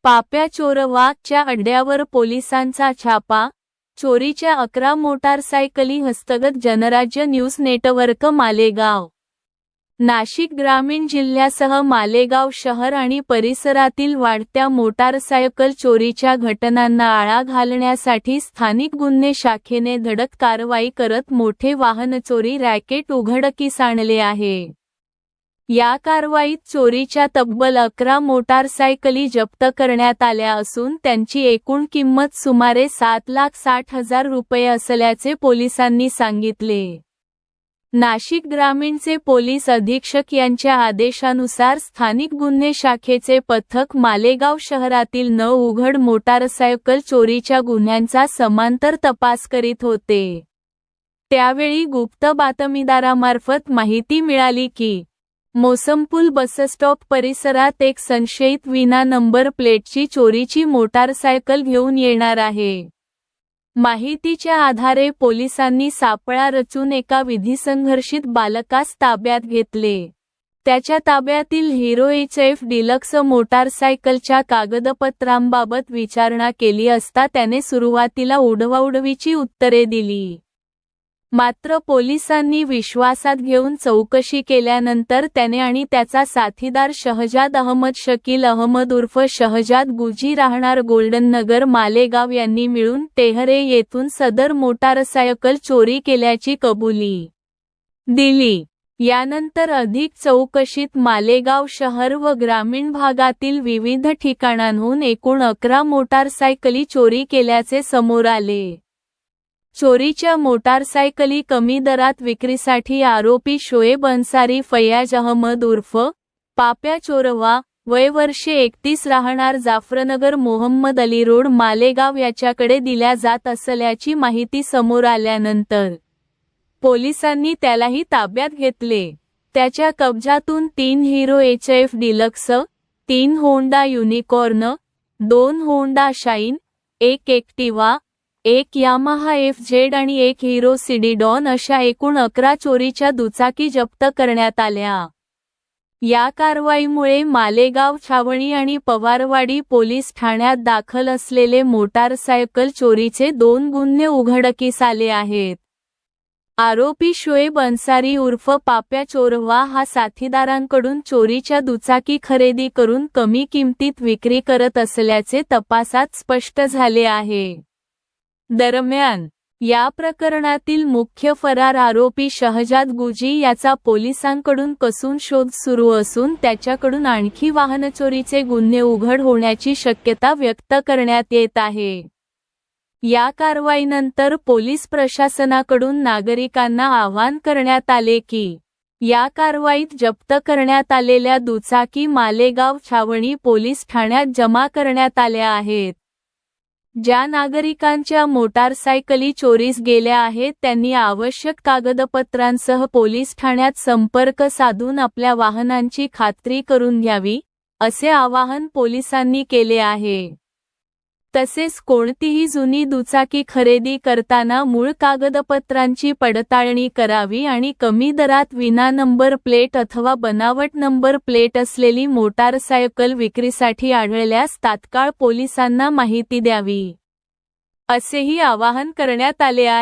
पाप्या चोरवाच्या अड्ड्यावर पोलिसांचा छापा, चोरीच्या 11 मोटारसायकली हस्तगत. Janrajya news network. मालेगाव. नाशिक ग्रामीण जिल्ह्यासह मालेगाव शहर आणि परिसरातील वाढत्या मोटारसायकल चोरीच्या घटनांना आळा घालण्यासाठी स्थानिक गुन्हे शाखेने धडक कारवाई करत मोठे वाहनचोरी रॅकेट उघडकीस आणले आहे. या कारवाईत चोरीच्या तब्बल 11 मोटारसायकली जप्त करण्यात आल्या असून त्यांची एकूण किंमत सुमारे 7,60,000 रुपये असल्याचे पोलिसांनी सांगितले. नाशिक ग्रामीणचे पोलीस अधीक्षक यांच्या आदेशानुसार स्थानिक गुन्हे शाखेचे पथक मालेगाव शहरातील 9 उघड मोटारसायकल चोरीच्या गुन्ह्यांचा समांतर तपास करीत होते. त्यावेळी गुप्त बातमीदारामार्फत माहिती मिळाली की मोसमपूल बसस्टॉप परिसरात एक संशयित विना नंबर प्लेटची चोरीची मोटारसायकल घेऊन येणार आहे. माहितीच्या आधारे पोलिसांनी सापळा रचून एका विधिसंघर्षित बालकास ताब्यात घेतले. त्याच्या ताब्यातील हिरो HF डिलक्स मोटारसायकलच्या कागदपत्रांबाबत विचारणा केली असता त्याने सुरुवातीला उडवाउडवीची उत्तरे दिली. मात्र पोलिसांनी विश्वासात घेऊन चौकशी केल्यानंतर त्याने आणि त्याचा साथीदार शहजाद अहमद शकील अहमद उर्फ शहजाद गुजी राहणार गोल्डन नगर मालेगाव यांनी मिळून टेहरे येथून सदर मोटारसायकल चोरी केल्याची कबुली दिली. यानंतर अधिक चौकशीत मालेगाव शहर व ग्रामीण भागातील विविध ठिकाणांहून एकूण 11 मोटारसायकली चोरी केल्याचे समोर आले. चोरीच्या मोटारसायकली कमी दरात विक्रीसाठी आरोपी शोएब अन्सारी फयाज अहमद उर्फ पाप्या चोरवा, वय वर्षे 31 राहणार जाफरनगर मोहम्मद अली रोड मालेगाव याच्याकडे दिल्या जात असल्याची माहिती समोर आल्यानंतर पोलिसांनी त्यालाही ताब्यात घेतले. त्याच्या कब्जातून 3 hero HF deluxe, 3 Honda unicorn, 2 Honda shine, 1 Activa, 1 Yamaha FZ आणि 1 हिरो सिडीडॉन अशा एकूण 11 चोरीच्या दुचाकी जप्त करण्यात आल्या. या कारवाईमुळे मालेगाव छावणी आणि पवारवाडी पोलीस ठाण्यात दाखल असलेले मोटारसायकल चोरीचे 2 गुन्हे उघडकीस आले आहेत. आरोपी शोएब अन्सारी उर्फ पाप्या चोरवा हा साथीदारांकडून चोरीच्या दुचाकी खरेदी करून कमी किमतीत विक्री करत असल्याचे तपासात स्पष्ट झाले आहे. दरम्यान, या प्रकरणातील मुख्य फरार आरोपी शहजाद गुजी याचा पोलिसांकडून कसून शोध सुरू असून त्याच्याकडून आणखी वाहनचोरीचे गुन्हे उघड होण्याची शक्यता व्यक्त करण्यात येत आहे. या कारवाईनंतर पोलीस प्रशासनाकडून नागरिकांना आवाहन करण्यात आले की या कारवाईत जप्त करण्यात आलेल्या दुचाकी मालेगाव छावणी पोलीस ठाण्यात जमा करण्यात आल्या आहेत. ज्या नागरिकांच्या मोटारसायकली चोरीस गेल्या आहेत त्यांनी आवश्यक कागदपत्रांसह पोलीस ठाण्यात संपर्क साधून आपल्या वाहनांची खात्री करून घ्यावी, असे आवाहन पोलिसांनी केले आहे. तसेच कोणतीही जुनी दुचाकी खरेदी करताना मूळ कागदपत्रांची पडताळणी करावी आणि कमी दरात विना नंबर प्लेट अथवा बनावट नंबर प्लेट असलेली मोटारसायकल विक्रीसाठी आढळल्यास तात्काळ पोलिसांना माहिती द्यावी, असेही आवाहन करण्यात आले आहे.